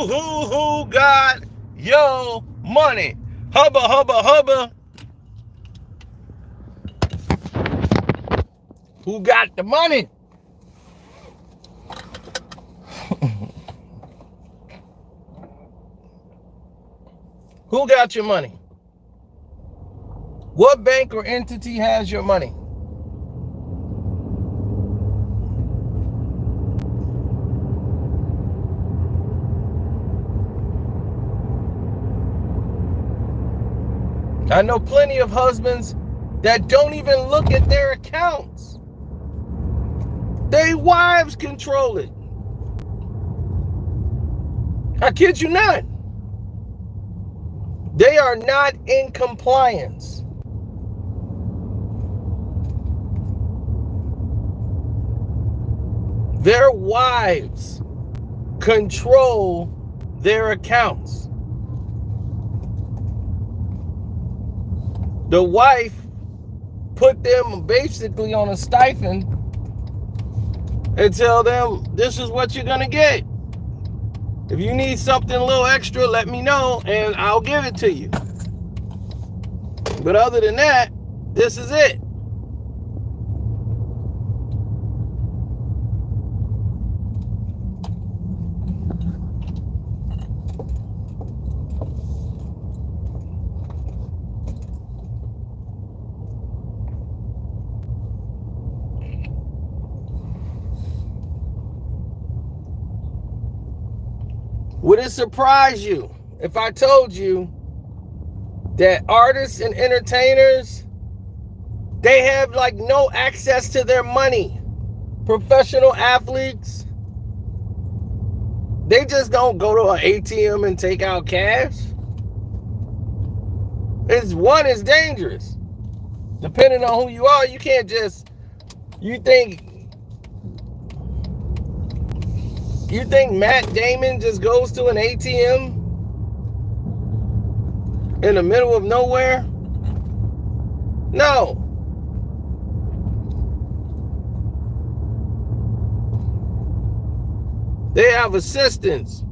Who got your money? Hubba, hubba, hubba. Who got the money? Who got your money? What bank or entity has your money? I know plenty of husbands that don't even look at their accounts. Their wives control it. I kid you not. They are not in compliance. Their wives control their accounts. The wife put them basically on a stipend and tell them, this is what you're going to get. If you need something a little extra, let me know and I'll give it to you. But other than that, this is it. Would it surprise you if I told you that artists and entertainers, they have like no access to their money? Professional athletes, they just don't go to an ATM and take out cash. It's dangerous. Depending on who you are, you can't just, you think Matt Damon just goes to an ATM in the middle of nowhere? No. They have assistants.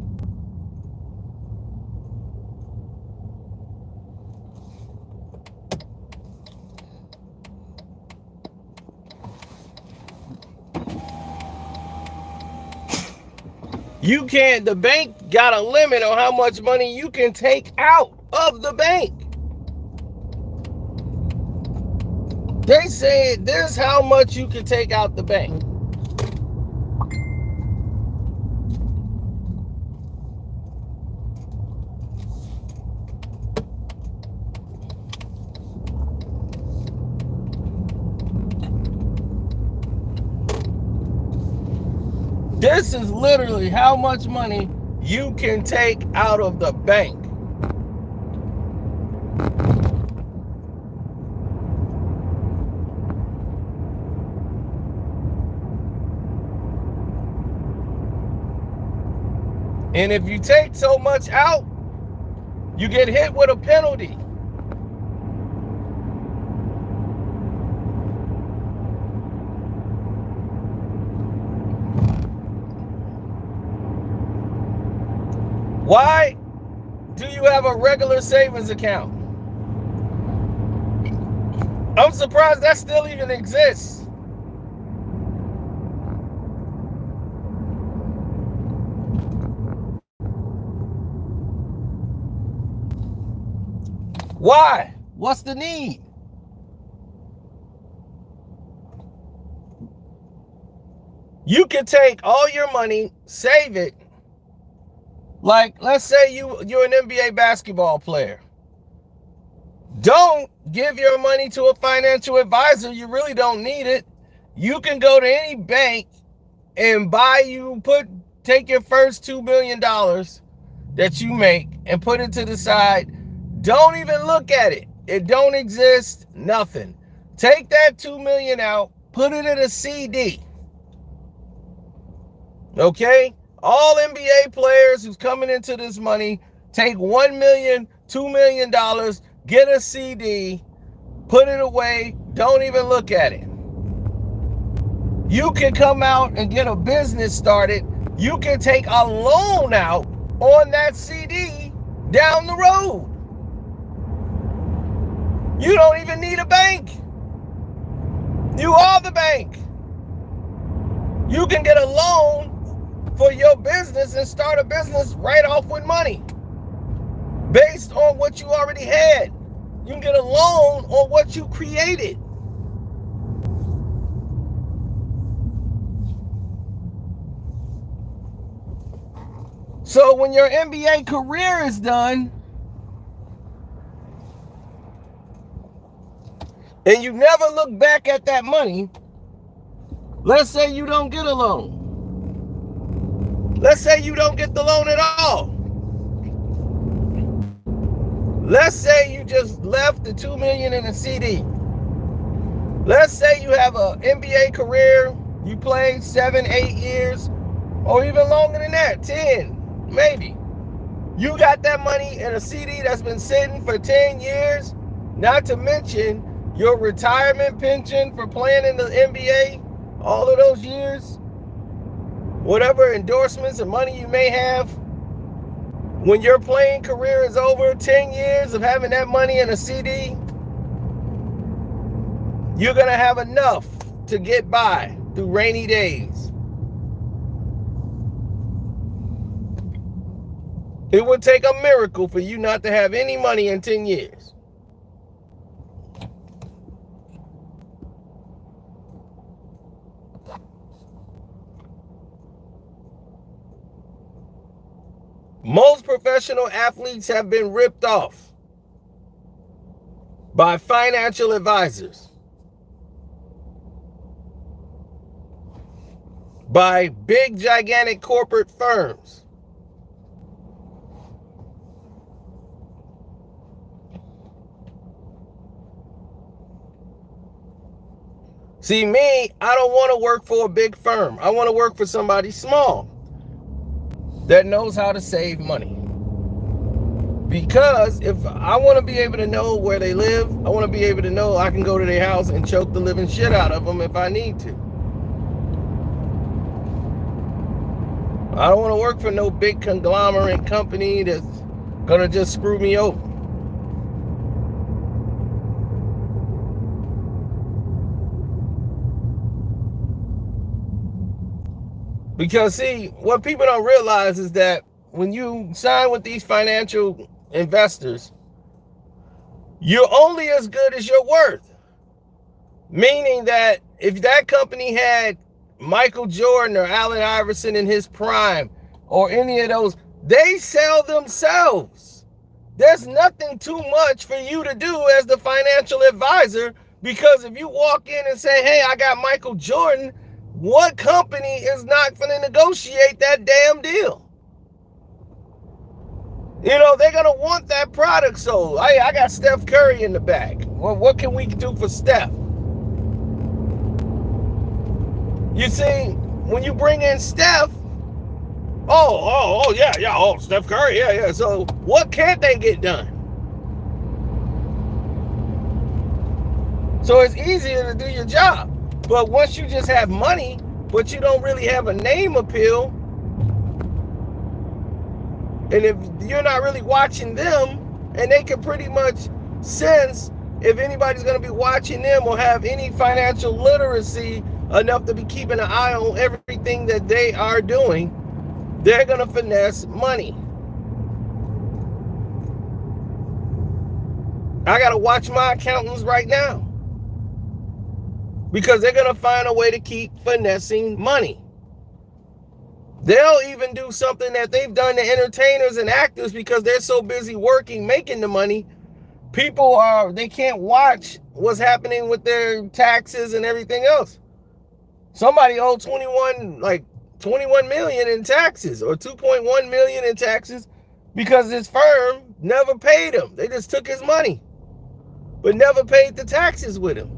You can't, the bank got a limit on how much money you can take out of the bank. They say this is how much you can take out the bank. This is literally how much money you can take out of the bank. And if you take so much out, you get hit with a penalty. Why do you have a regular savings account? I'm surprised that still even exists. Why? What's the need? You can take all your money, save it. Like, let's say you're an NBA basketball player. Don't give your money to a financial advisor. You really don't need it. You can go to any bank and take your first $2 million that you make and put it to the side. Don't even look at it. It don't exist, nothing. Take that $2 million out, put it in a CD. Okay? All NBA players who's coming into this money, take $1 million, $2 million, get a CD, put it away, don't even look at it. You can come out and get a business started. You can take a loan out on that CD down the road. You don't even need a bank. You are the bank. You can get a loan for your business and start a business right off with money based on what you already had. You can get a loan on what you created. So when your MBA career is done and you never look back at that money, let's say you don't get a loan. Let's say you don't get the loan at all. Let's say you just left the $2 million in a CD. Let's say you have an MBA career, you played 7, 8 years, or even longer than that, 10, maybe. You got that money in a CD that's been sitting for 10 years, not to mention your retirement pension for playing in the NBA, all of those years, whatever endorsements and money you may have. When your playing career is over, 10 years of having that money in a CD, you're going to have enough to get by through rainy days. It would take a miracle for you not to have any money in 10 years. Most professional athletes have been ripped off by financial advisors, by big, gigantic corporate firms. See, me, I don't want to work for a big firm. I want to work for somebody small that knows how to save money. Because if I want to be able to know where they live, I want to be able to know I can go to their house and choke the living shit out of them if I need to. I don't want to work for no big conglomerate company that's going to just screw me over. Because see, what people don't realize is that when you sign with these financial investors, you're only as good as your worth. Meaning that if that company had Michael Jordan or Allen Iverson in his prime or any of those, they sell themselves. There's nothing too much for you to do as the financial advisor, because if you walk in and say, hey, I got Michael Jordan, what company is not going to negotiate that damn deal? You know, they're going to want that product sold. Hey, I got Steph Curry in the back. Well, what can we do for Steph? You see, when you bring in Steph, Steph Curry, yeah. So what can't they get done? So it's easier to do your job. But once you just have money, but you don't really have a name appeal, and if you're not really watching them, and they can pretty much sense if anybody's going to be watching them or have any financial literacy enough to be keeping an eye on everything that they are doing, they're going to finesse money. I got to watch my accountants right now, because they're going to find a way to keep finessing money. They'll even do something that they've done to entertainers and actors because they're so busy working, making the money. They can't watch what's happening with their taxes and everything else. Somebody owed 21 million in taxes or 2.1 million in taxes because his firm never paid him. They just took his money, but never paid the taxes with him.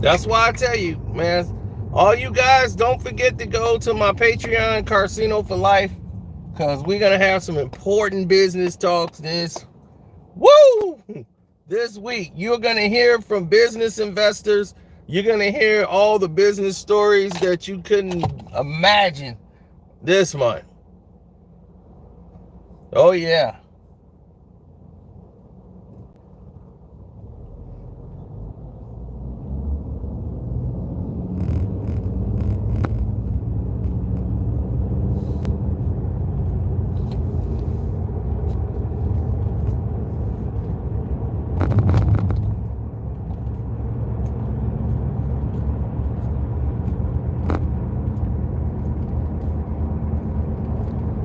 That's why I tell you, man, all you guys, don't forget to go to my Patreon, Carcino for Life, because we're going to have some important business talks this week. You're going to hear from business investors. You're going to hear all the business stories that you couldn't imagine this month. Oh, yeah.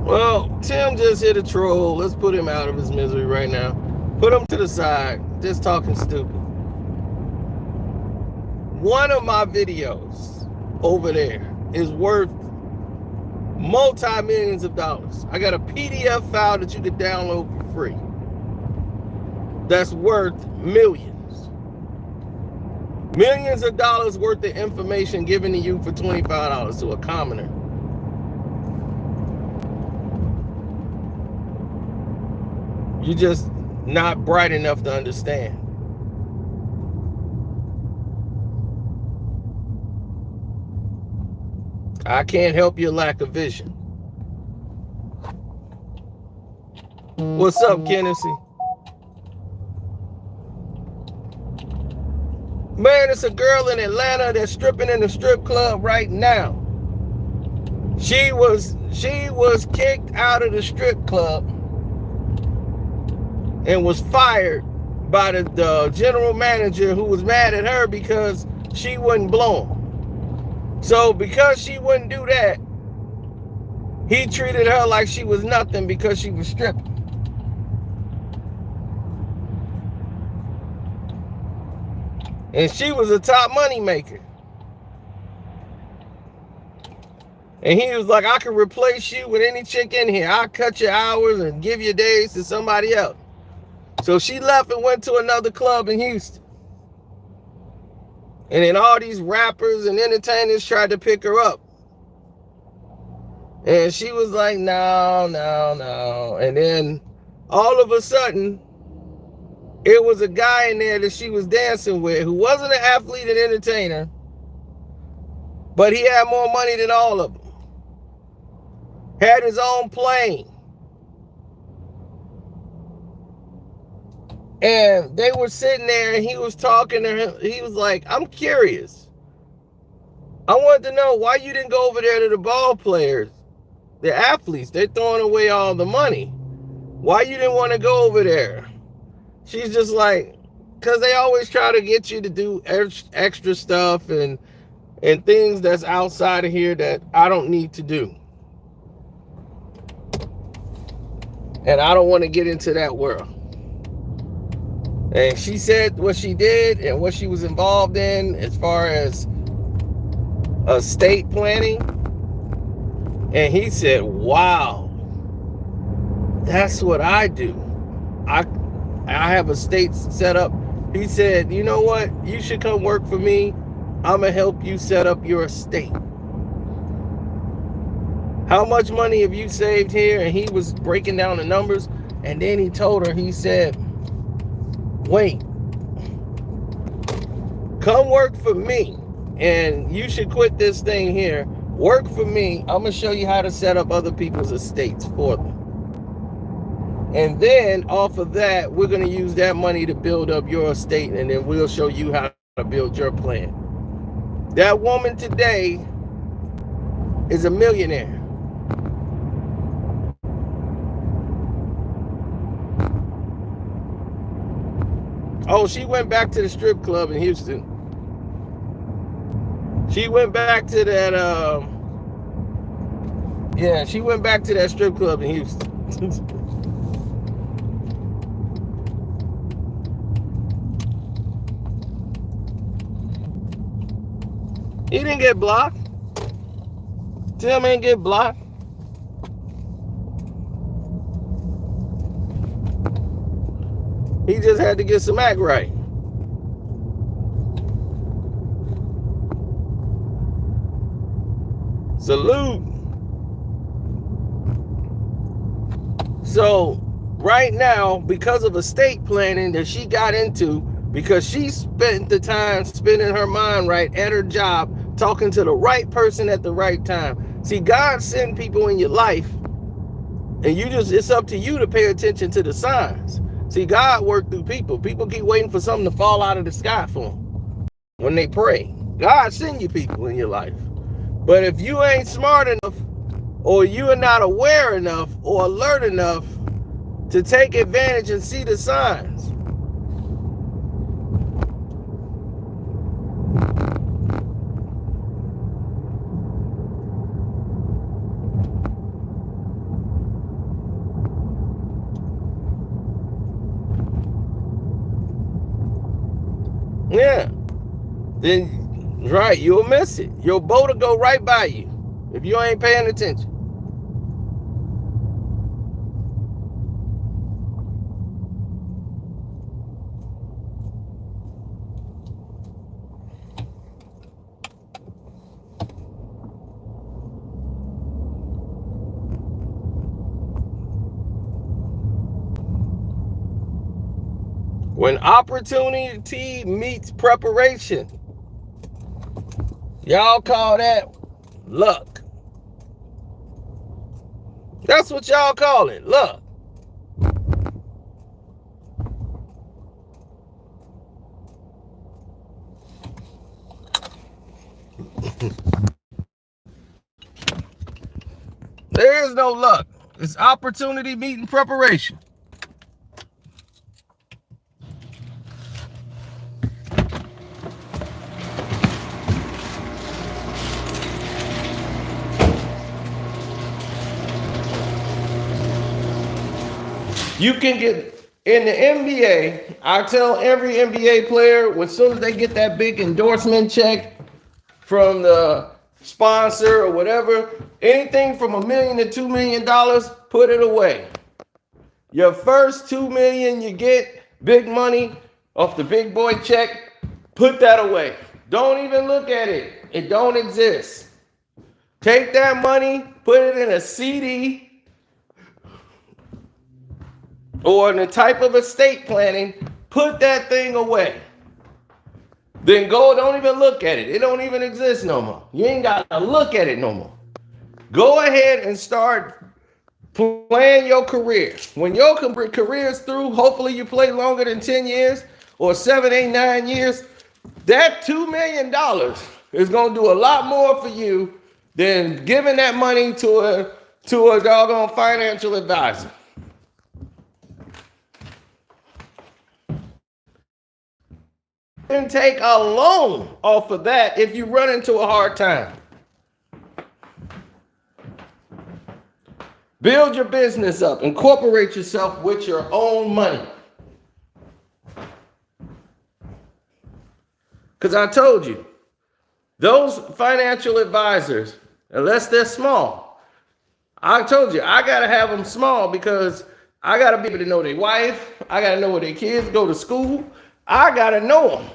Well, Tim just hit a troll. Let's put him out of his misery right now. Put him to the side. Just talking stupid. One of my videos over there is worth multi-millions of dollars. I got a PDF file that you can download for free. That's worth millions. Millions of dollars worth of information given to you for $25 to a commoner. You're just not bright enough to understand. I can't help your lack of vision. What's up, Kennedy? Man, it's a girl in Atlanta that's stripping in the strip club right now. She was kicked out of the strip club and was fired by the general manager, who was mad at her because she wouldn't blow him. So because she wouldn't do that, he treated her like she was nothing because she was stripping. And she was a top money maker. And he was like, I can replace you with any chick in here. I'll cut your hours and give your days to somebody else. So she left and went to another club in Houston. And then all these rappers and entertainers tried to pick her up. And she was like, no. And then all of a sudden, it was a guy in there that she was dancing with who wasn't an athlete and entertainer, but he had more money than all of them. Had his own plane. And they were sitting there and he was talking to him. He was like, I'm curious. I wanted to know why you didn't go over there to the ball players, the athletes. They're throwing away all the money. Why you didn't want to go over there? She's just like, because they always try to get you to do extra stuff and things that's outside of here that I don't need to do. And I don't want to get into that world. And she said what she did and what she was involved in as far as estate planning. And he said, wow, that's what I do. I have estates set up. He said, you know what? You should come work for me. I'm going to help you set up your estate. How much money have you saved here? And he was breaking down the numbers. And then he told her, he said, wait, come work for me. And you should quit this thing here. Work for me. I'm going to show you how to set up other people's estates for them. And then off of that, we're going to use that money to build up your estate. And then we'll show you how to build your plan. That woman today is a millionaire. Oh, she went back to the strip club in Houston. She went back to that, she went back to that strip club in Houston. He didn't get blocked. Tim ain't get blocked. He just had to get some act right. Salute. So right now, because of estate planning that she got into, because she spent the time spending her mind right at her job, talking to the right person at the right time. See, God sent people in your life, and it's up to you to pay attention to the signs. See, God worked through people. People keep waiting for something to fall out of the sky for them when they pray. God send you people in your life. But if you ain't smart enough, or you are not aware enough or alert enough to take advantage and see the signs, yeah, then right, you'll miss it. Your boat will go right by you if you ain't paying attention. When opportunity meets preparation, y'all call that luck. That's what y'all call it, luck. There is no luck. It's opportunity meeting preparation. You can get in the NBA. I tell every NBA player, as soon as they get that big endorsement check from the sponsor or whatever, anything from $1 million to $2 million, put it away. Your first $2 million you get, big money off the big boy check, put that away. Don't even look at it. It don't exist. Take that money, put it in a CD or in the type of estate planning, put that thing away. Then don't even look at it. It don't even exist no more. You ain't got to look at it no more. Go ahead and start plan your career. When your career is through, hopefully you play longer than 10 years or 7, 8, 9 years. That $2 million is going to do a lot more for you than giving that money to a doggone financial advisor. And take a loan off of that if you run into a hard time. Build your business up. Incorporate yourself with your own money. Because I told you, those financial advisors, unless they're small, I told you, I got to have them small because I got to be able to know their wife. I got to know where their kids go to school. I got to know them.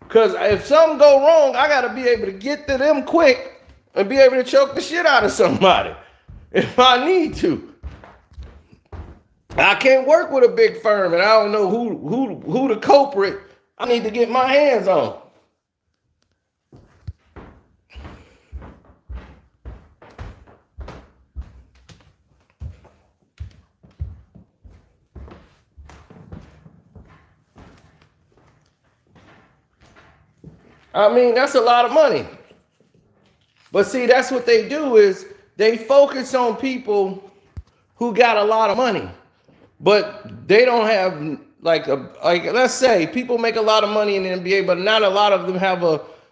Because if something go wrong, I got to be able to get to them quick and be able to choke the shit out of somebody if I need to. I can't work with a big firm and I don't know who the culprit I need to get my hands on. I mean, that's a lot of money. But see, that's what they do is they focus on people who got a lot of money, but they don't have like let's say people make a lot of money in the NBA, but not a lot of them have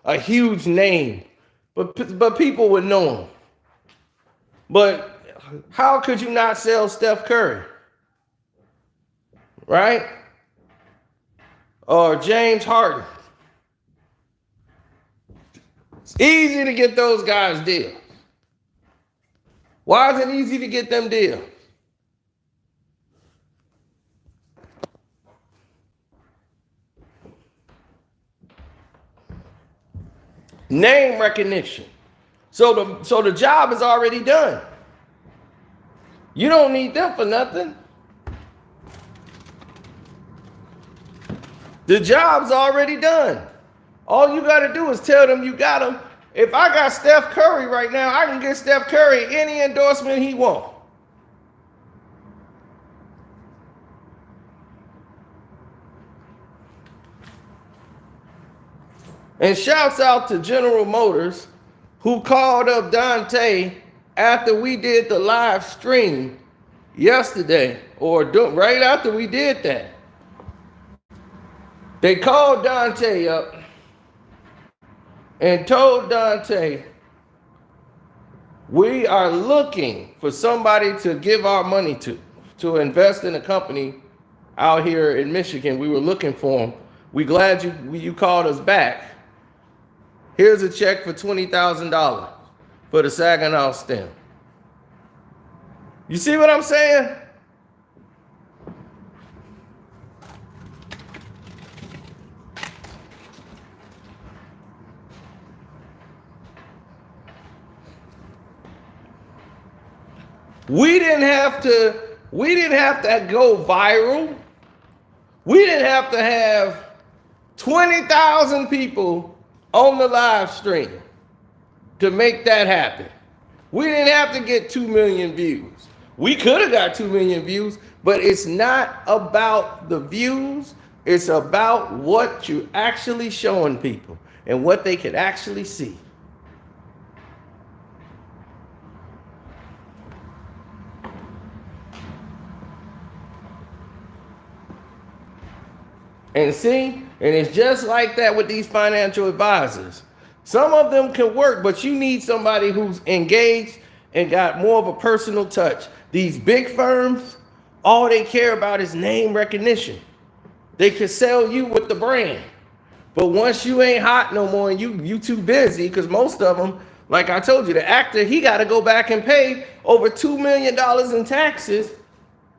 a huge name, but people would know them. But how could you not sell Steph Curry, right? Or James Harden? It's easy to get those guys deals. Why is it easy to get them deals? Name recognition. So the job is already done. You don't need them for nothing. The job's already done. All you got to do is tell them you got them. If I got Steph Curry right now, I can get Steph Curry any endorsement he wants. And shouts out to General Motors, who called up Dante after we did the live stream yesterday, or right after we did that. They called Dante up and told Dante, we are looking for somebody to give our money to invest in a company out here in Michigan. We were looking for them. We glad you called us back. Here's a check for $20,000 for the Saginaw stem. You see what I'm saying? We didn't have to go viral. We didn't have to have 20,000 people on the live stream to make that happen. We didn't have to get 2 million views. We could have got 2 million views, but it's not about the views. It's about what you're actually showing people and what they can actually see. And see, and it's just like that with these financial advisors. Some of them can work, but you need somebody who's engaged and got more of a personal touch. These big firms, all they care about is name recognition. They can sell you with the brand. But once you ain't hot no more and you too busy, because most of them, like I told you, the actor, he got to go back and pay over $2 million in taxes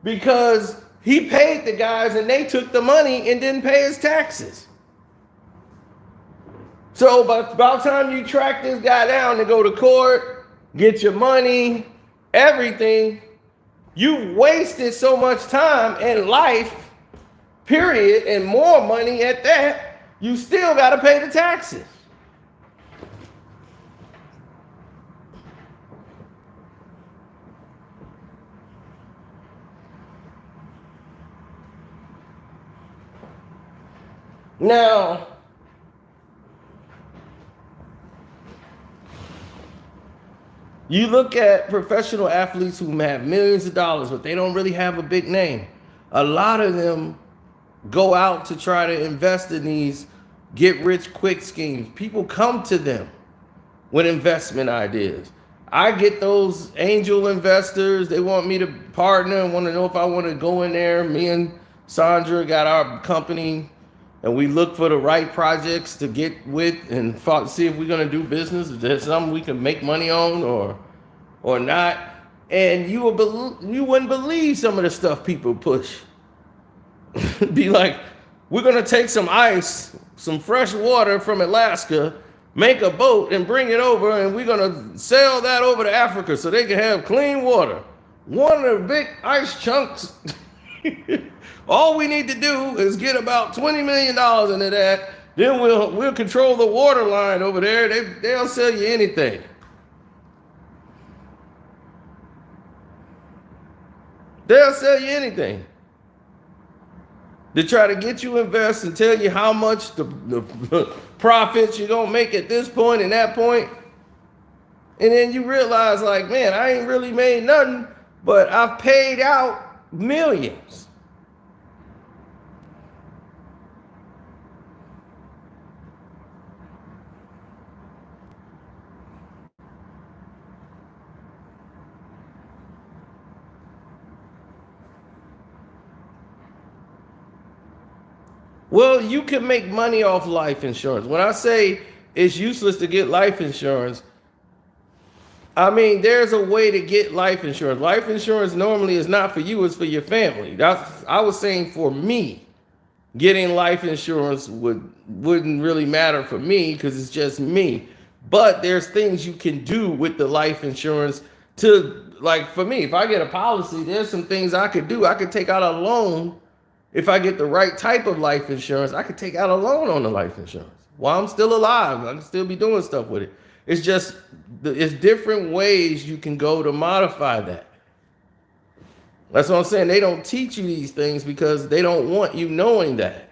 because he paid the guys and they took the money and didn't pay his taxes. So by the time you track this guy down to go to court, get your money, everything, you've wasted so much time and life, period, and more money at that, you still got to pay the taxes. Now, you look at professional athletes who have millions of dollars, but they don't really have a big name. A lot of them go out to try to invest in these get-rich-quick schemes. People come to them with investment ideas. I get those angel investors. They want me to partner and want to know if I want to go in there. Me and Sandra got our company, and we look for the right projects to get with and see if we're going to do business. If there's something we can make money on or not. And you wouldn't believe some of the stuff people push. Be like, we're going to take some ice, some fresh water from Alaska, make a boat and bring it over, and we're going to sell that over to Africa so they can have clean water. One of the big ice chunks. All we need to do is get about $20 million into that. Then we'll control the water line over there. They'll sell you anything. They'll sell you anything. They try to get you to invest and tell you how much the profits you're gonna make at this point and that point. And then you realize, like, man, I ain't really made nothing, but I've paid out millions. Well, you can make money off life insurance. When I say it's useless to get life insurance, I mean, there's a way to get life insurance. Life insurance normally is not for you, it's for your family. I was saying for me, getting life insurance wouldn't really matter for me because it's just me. But there's things you can do with the life insurance to, like for me, if I get a policy, there's some things I could do. I could take out a loan. If I get the right type of life insurance, I could take out a loan on the life insurance while I'm still alive. I can still be doing stuff with it. It's just, it's different ways you can go to modify that. That's what I'm saying. They don't teach you these things because they don't want you knowing that.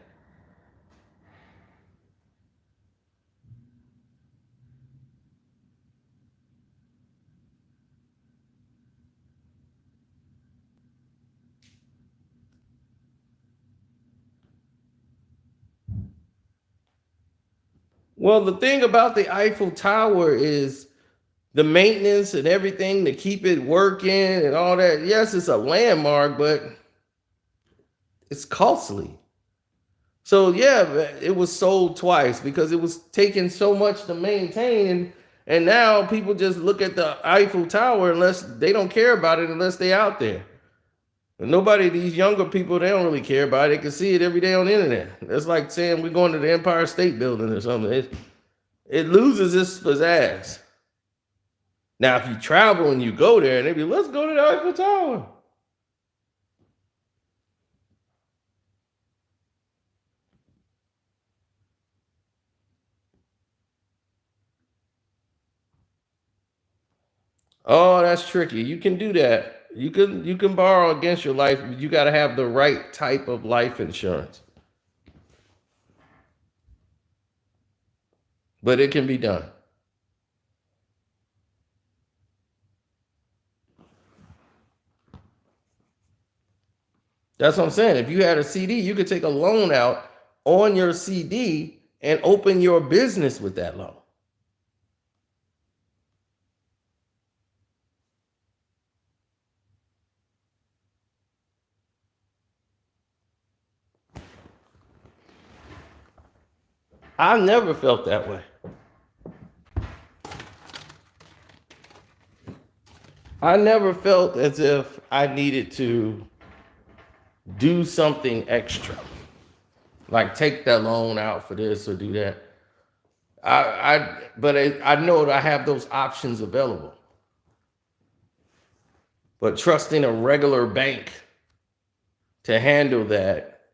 Well, the thing about the Eiffel Tower is the maintenance and everything to keep it working and all that. Yes, it's a landmark, but it's costly. So yeah, it was sold twice because it was taking so much to maintain, and now people just look at the Eiffel Tower unless they don't care about it unless they're out there. And nobody, these younger people, they don't really care about it. They can see it every day on the internet. It's like saying we're going to the Empire State Building or something. It loses its pizzazz. Now, if you travel and you go there, and they be, let's go to the Eiffel Tower. Oh, that's tricky. You can do that. You can borrow against your life, but you got to have the right type of life insurance. But it can be done. That's what I'm saying. If you had a CD, you could take a loan out on your CD and open your business with that loan. I never felt that way. I never felt as if I needed to do something extra, like take that loan out for this or do that. But I know that I have those options available. But trusting a regular bank to handle that,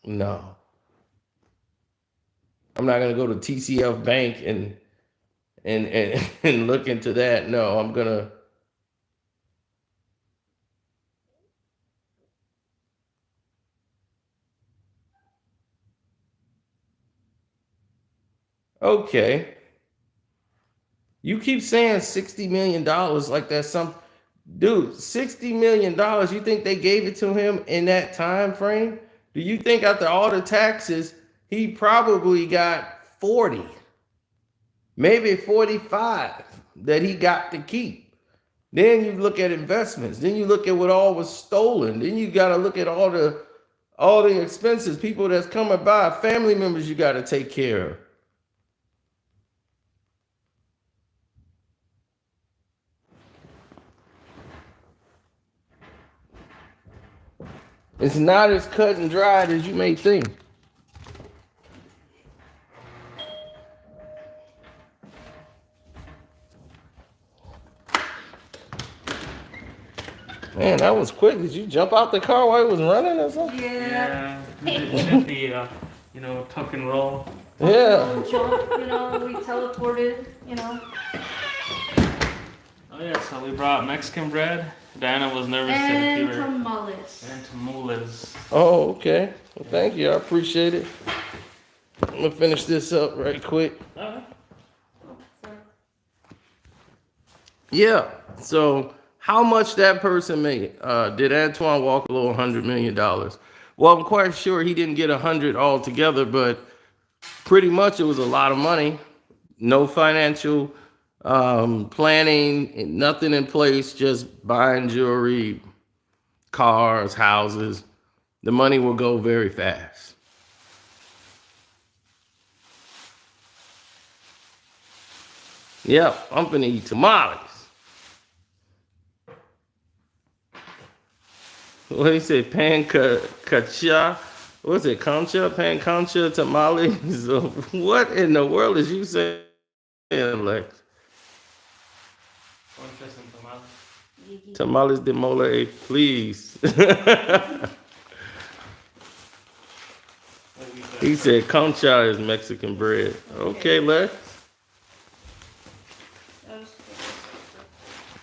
no. I'm not gonna go to TCF Bank and look into that. No, I'm gonna. Okay. You keep saying $60 million like that's some dude, $60 million. You think they gave it to him in that time frame? Do you think after all the taxes, he probably got 40, maybe 45 that he got to keep? Then you look at investments, then you look at what all was stolen, then you got to look at all the expenses, people that's coming by, family members you got to take care of. It's not as cut and dried as you may think. Man, that was quick. Did you jump out the car while it was running or something? Yeah. We did the, tuck and roll. Yeah. We teleported, Oh yeah, so we brought Mexican bread. Diana was nervous that and we were. tamales. And tamales. Oh, okay. Well, thank you. I appreciate it. I'm gonna finish this up right quick. Yeah. So, how much that person made? Did Antoine Walker blow $100 million? Well, I'm quite sure he didn't get 100 altogether, but pretty much it was a lot of money. No financial planning, nothing in place, just buying jewelry, cars, houses. The money will go very fast. Yep, I'm gonna eat tamales. What do you say? Pancacha? What's it? Concha? Panconcha tamales? What in the world is you saying? Lex? Conchas and tamales. Tamales de mole, please. Like we said. He said concha is Mexican bread. Okay, Lex. That was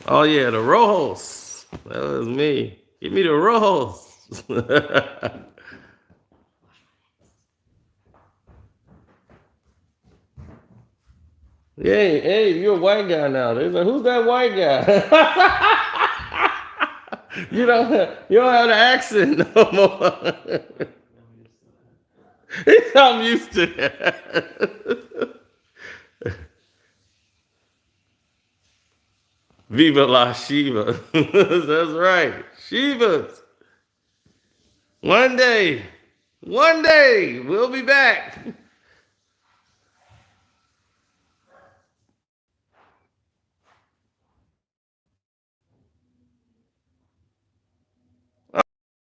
Oh yeah, the rojos. That was me. Give me the rojos. Hey, you're a white guy now. They're like, who's that white guy? you don't have the accent no more. I'm used to that. Viva la Shiva. That's right. Shivas. One day, we'll be back.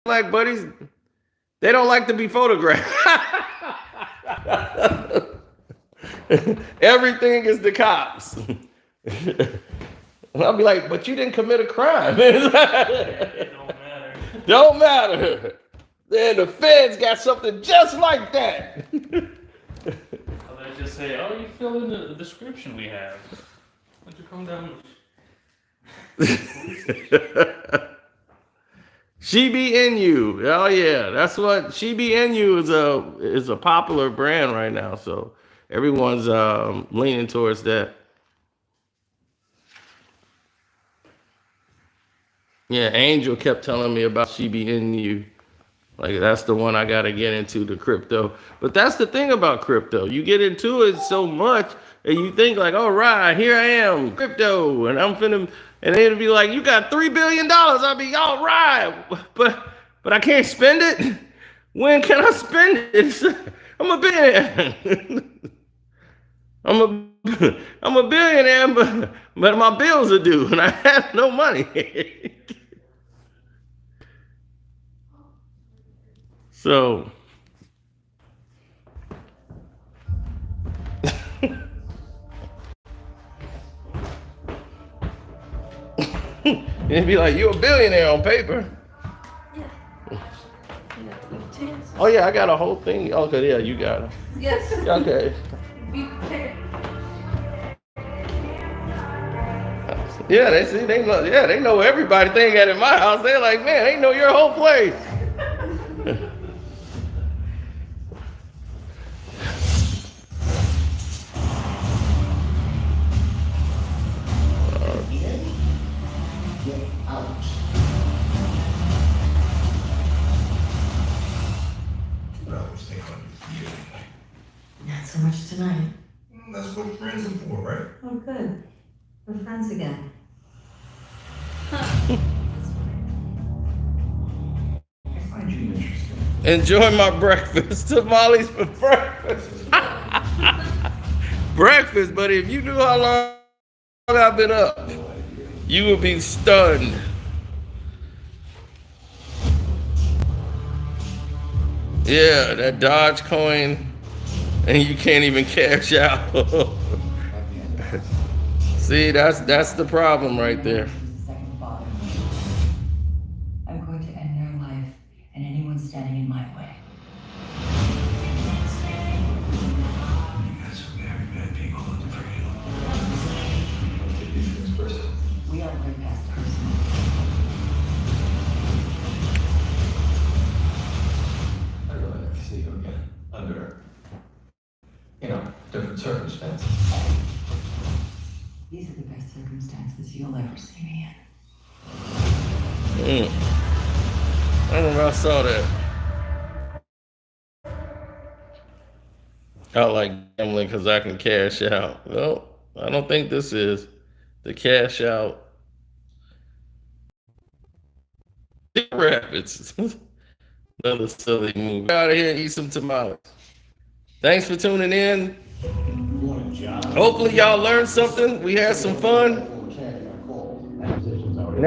Black buddies, they don't like to be photographed. Everything is the cops. And I'll be like, but you didn't commit a crime. It don't matter. Don't matter. Then the feds got something just like that. Or they just say, oh, you fill in the description we have. Why don't you come down? She Be In You. Oh yeah, that's what She Be In You is a popular brand right now. So everyone's leaning towards that. Yeah, Angel kept telling me about She Be In You. Like that's the one I gotta get into, the crypto. But that's the thing about crypto. You get into it so much and you think like, all right, here I am, crypto, and I'm finna, and it'll be like, you got $3 billion. I'll be all right, but I can't spend it. When can I spend it? I'm a billionaire. I'm a billionaire, but my bills are due and I have no money. So it'd be like, you're a billionaire on paper. Oh yeah, I got a whole thing. Okay, yeah, you got it. Yes. Okay. Be prepared. Yeah, they know everybody thing at my house. They're like, man, they know your whole place. Not so much tonight. That's what friends are for, right? Oh, good. We're friends again. I find you interesting. Enjoy my breakfast. Tamales for breakfast. Breakfast, buddy. If you knew how long I've been up, you would be stunned. Yeah, that Dogecoin, and you can't even cash out. See, that's the problem right there. Second father. I'm going to end their life and anyone standing in my way. You guys are very bad people looking for you. Take these things personal. We are way past personal. I'd really like to see you again under, different circumstances. These are the best circumstances you'll ever see me I in. don't know if I saw that. I like gambling because I can cash out. Well, I don't think this is the cash out. Rapids. Another silly move. Get out of here and eat some tamales. Thanks for tuning in. Hopefully y'all learned something. We had some fun.